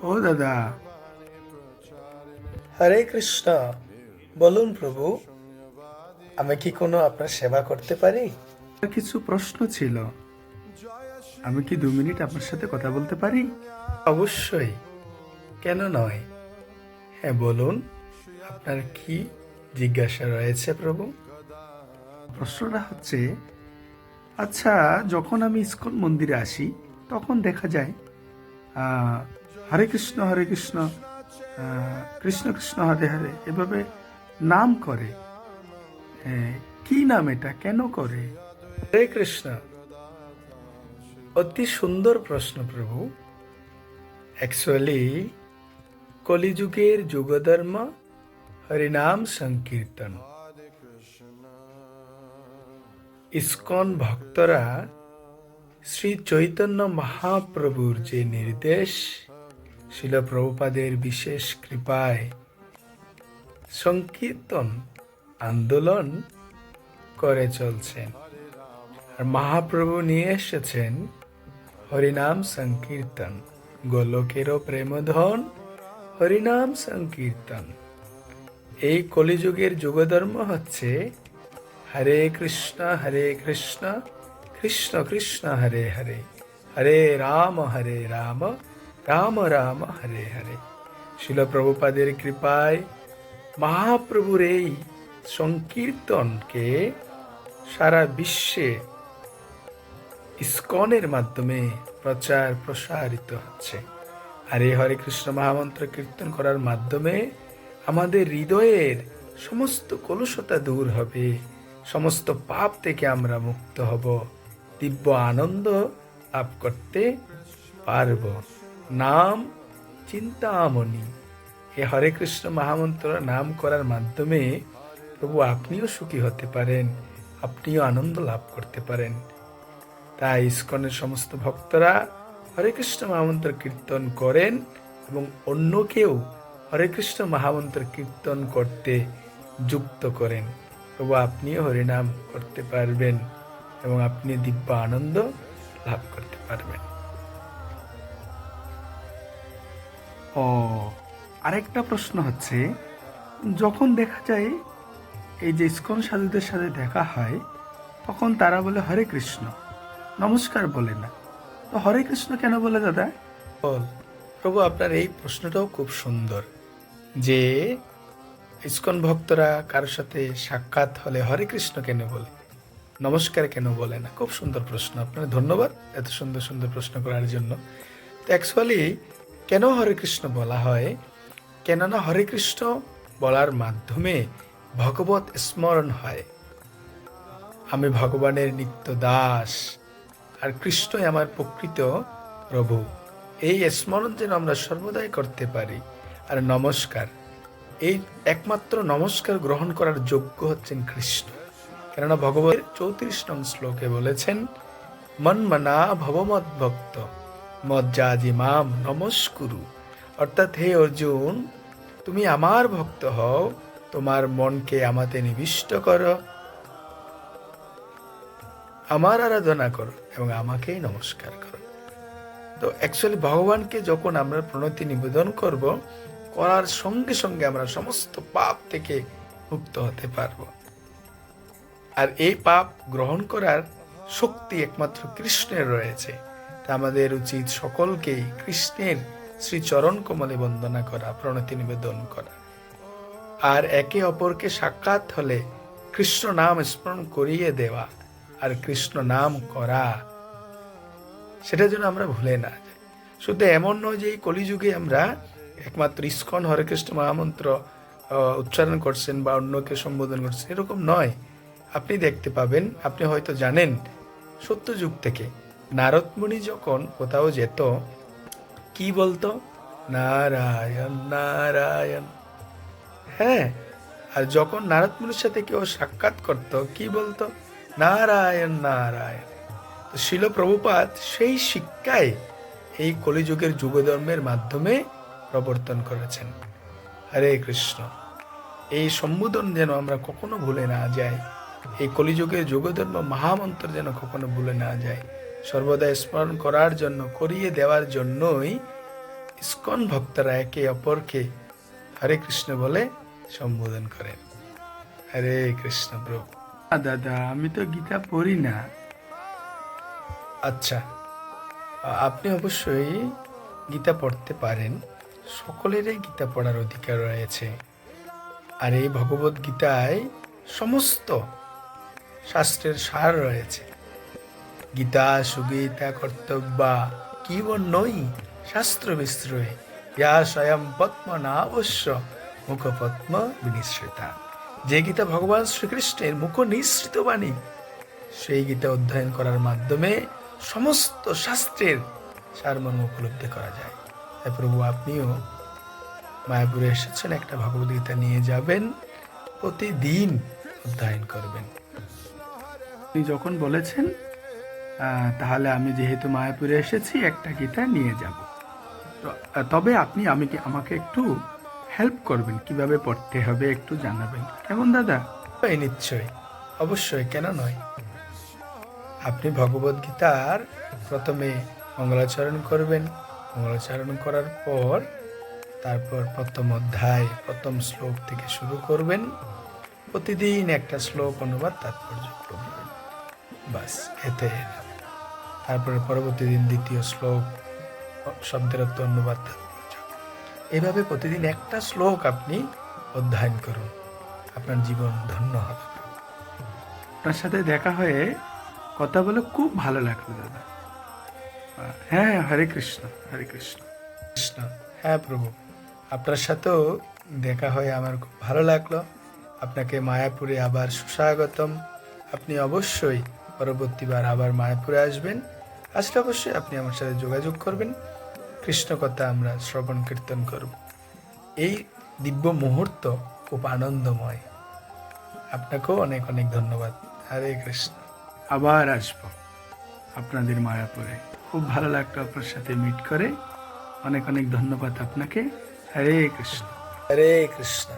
ও দাদা, হরে কৃষ্ণ। বলুন প্রভু, আমি কি কোনো আপনার সেবা করতে পারি? আমার কিছু প্রশ্ন ছিল। আমি কি 2 মিনিট আপনার সাথে কথা বলতে পারি? অবশ্যই, কেন নয়। হ্যাঁ, বলুন, আপনার কি জিজ্ঞাসা রয়েছে প্রভু? প্রশ্নটা হচ্ছে, আচ্ছা, যখন আমি ইসকন মন্দিরে আসি তখন দেখা যায় হরে কৃষ্ণ, কৃষ্ণ কৃষ্ণ হরে হরে এভাবে নাম করে। কি নাম এটা, কেন করে? হরে কৃষ্ণ। অতি সুন্দর প্রশ্ন প্রভু। অ্যাকচুয়ালি কলিযুগের যুগধর্ম হরিনাম সংকীর্তন। ইসকন ভক্তরা শ্রী চৈতন্য মহাপ্রভুর যে নির্দেশ, শিল প্রভুপাদের বিশেষ কৃপায় সংকীর্তন আন্দোলন করে চলছেন। আর মহাপ্রভু নিয়ে এসেছেন হরিনাম সংকীর্তন, গোলকেরও প্রেমধন হরিনাম সংকীর্তন। এই কলিযুগের যুগধর্ম হচ্ছে হরে কৃষ্ণ কৃষ্ণ কৃষ্ণ হরে হরে, হরে রাম রাম রাম হরে হরে। শিল প্রভুপাদের কৃপায় মহাপ্রভুর এই সংকীর্তনকে সারা বিশ্বে ইসকনের মাধ্যমে প্রচার প্রসারিত হচ্ছে। আর এই হরে কৃষ্ণ মহামন্ত্র কীর্তন করার মাধ্যমে আমাদের হৃদয়ের সমস্ত কলুষতা দূর হবে, সমস্ত পাপ থেকে আমরা মুক্ত হব, দিব্য আনন্দ লাভ করতে পারব। নাম চিন্তামণি। এই হরে কৃষ্ণ মহামন্ত্র নাম করার মাধ্যমে প্রভু আপনিও সুখী হতে পারেন, আপনিও আনন্দ লাভ করতে পারেন। তাই ইসকনের সমস্ত ভক্তরা হরে কৃষ্ণ মহামন্ত্র কীর্তন করেন এবং অন্যকেও হরে কৃষ্ণ মহামন্ত্র কীর্তন করতে যুক্ত করেন। প্রভু আপনিও হরিনাম করতে পারবেন এবং আপনি দিব্য আনন্দ লাভ করতে পারবেন। ও, আরেকটা প্রশ্ন হচ্ছে, যখন দেখা যায় এই যে ইসকন সাধুদের সাথে দেখা হয় তখন তারা বলে হরে কৃষ্ণ, নমস্কার বলে না। তো হরে কৃষ্ণ কেন বলে দাদা? বল প্রভু, আপনার এই প্রশ্নটাও খুব সুন্দর যে ইসকন ভক্তরা কারোর সাথে সাক্ষাৎ হলে হরে কৃষ্ণ কেন বলে, নমস্কার কেন বলে না। খুব সুন্দর প্রশ্ন, আপনার ধন্যবাদ এত সুন্দর সুন্দর প্রশ্ন করার জন্য। তো অ্যাকচুয়ালি কেন হরে কৃষ্ণ বলা হয়? কেননা হরে কৃষ্ণ বলার মাধ্যমে ভগবত স্মরণ হয়। আমি ভগবানের নিত্য দাস আর কৃষ্ণই আমার প্রকৃত প্রভু। এই স্মরণ যেন আমরা সর্বদাই করতে পারি। আর নমস্কার, এই একমাত্র নমস্কার গ্রহণ করার যোগ্য হচ্ছেন কৃষ্ণ। কেননা ভগবতের 34 নং শ্লোকে বলেছেন, মন্মনা ভবমদ ভক্ত মজ্জাজি মাম নমস্কুরু। অর্থাৎ হে অর্জুন, তুমি আমার ভক্ত হও, তোমার মনকে আমাতে নিবিষ্ট করো, আমার আরাধনা করো এবং আমাকেই নমস্কার করো। তো অ্যাকচুয়ালি ভগবানকে যখন আমরা প্রণতি নিবেদন করব, করার সঙ্গে সঙ্গে আমরা সমস্ত পাপ থেকে মুক্ত হতে পারবো। আর এই পাপ গ্রহণ করার শক্তি একমাত্র কৃষ্ণের রয়েছে। তা আমাদের উচিত সকলকেই কৃষ্ণের শ্রীচরণ কমলে বন্দনা করা, প্রণতি নিবেদন করা। আর একে অপরকে সাক্ষাৎ হলে কৃষ্ণ নাম স্মরণ করিয়ে দেওয়া আর কৃষ্ণ নাম করা, সেটা যেন আমরা ভুলে না যাই। শুধু এমন নয় যে এই কলিযুগে আমরা একমাত্র ইসকন হরে কৃষ্ণ মহামন্ত্র উচ্চারণ করছেন বা অন্যকে সম্বোধন করছেন, এরকম নয়। আপনি দেখতে পাবেন, আপনি হয়তো জানেন, সত্যযুগ থেকে নারদ মুনি যখন কোথাও যেত, কি বলতো? নারায়ণ নারায়ণ। হ্যাঁ, আর যখন নারদ মুনির সাথে কেউ সাক্ষাৎ করত, কি বলতো? নারায়ণ নারায়ণ। তো শিল প্রভুপাদ সেই শিক্ষায় এই কলিযুগের যুগধর্মের মাধ্যমে প্রবর্তন করেছেন। হরে কৃষ্ণ। এই সম্বোধন যেন আমরা কখনো ভুলে না যাই। এই কলিযুগের যুগধর্ম মহামন্ত্র যেন কখনো ভুলে না যায়। সর্বদা স্মরণ করার জন্য, করিয়ে দেওয়ার জন্যই ইসকন ভক্তরা একে অপরকে হরে কৃষ্ণ বলে সম্বোধন করেন। হরে কৃষ্ণ প্রভু। দাদা, আমি তো গীতা পড়ি না। আচ্ছা, আপনি অবশ্যই গীতা পড়তে পারেন। সকলেরই গীতা পড়ার অধিকার রয়েছে। আর এই ভগবত গীতায় সমস্ত শাস্ত্রের সার রয়েছে। গীতা সুগীতা কর্তব্যা কিবর্ণই শাস্ত্র বিস্ত্রয়ে ইয়া স্বয়ং পদ্ম না অবশ্য মুখপদ্ম বিনিশ্রিতা। যে গীতা ভগবান শ্রীকৃষ্ণের মুখ নিঃসৃত বাণী, সেই গীতা অধ্যয়ন করার মাধ্যমে সমস্ত শাস্ত্রের সারমর্ম উপলব্ধি করা যায়। তাই প্রভু, আপনিও মায়াপুরে এসেছেন, একটা ভগবদ গীতা নিয়ে যাবেন, প্রতিদিন অধ্যয়ন করবেন। আপনি যখন বলেছেন তাহলে আমি যেহেতু মায়াপুরে এসেছি, একটা গীতা নিয়ে যাব। তবে আপনি আমাকে একটু হেল্প করবেন, কিভাবে পড়তে হবে একটু জানাবেন, কেমন দাদা? এই নিশ্চয়, অবশ্যই, কেন নয়। আপনি ভগবদ গীতার প্রথমে মঙ্গলাচরণ করবেন। মঙ্গলাচরণ করার পর তারপর প্রথম অধ্যায় প্রথম শ্লোক থেকে শুরু করবেন। প্রতিদিন একটা শ্লোক অনুবাদ তাৎপর্য করবেন, বাস এতে। তারপরে পরবর্তী দিন দ্বিতীয় শ্লোক, শব্দের অর্থ, অনুবাদ, তাৎপর্য। এভাবে প্রতিদিন একটা শ্লোক আপনি অধ্যয়ন করুন, আপনার জীবন ধন্য হবে। আপনার সাথে দেখা হয়ে কথা বলে খুব ভালো লাগলো দাদা। হ্যাঁ, হরে কৃষ্ণ, হরে কৃষ্ণ। কৃষ্ণ। হ্যাঁ প্রভু, আপনার সাথেও দেখা হয়ে আমার খুব ভালো লাগলো। আপনাকে মায়াপুরে আবার সুস্বাগতম। আপনি অবশ্যই পরবর্তীবার আবার মায়াপুরে আসবেন। আসলে অবশ্যই আপনি আমার সাথে যোগাযোগ করবেন। কৃষ্ণ কথা আমরা শ্রবণ কীর্তন করব। এই দিব্য মুহূর্ত খুব আনন্দময়। আপনাকেও অনেক অনেক ধন্যবাদ। হরে কৃষ্ণ। আবার আসবো আপনাদের মায়াপুরে। খুব ভালো লাগলো আপনার সাথে মিট করে। অনেক অনেক ধন্যবাদ আপনাকে। হরে কৃষ্ণ। হরে কৃষ্ণ।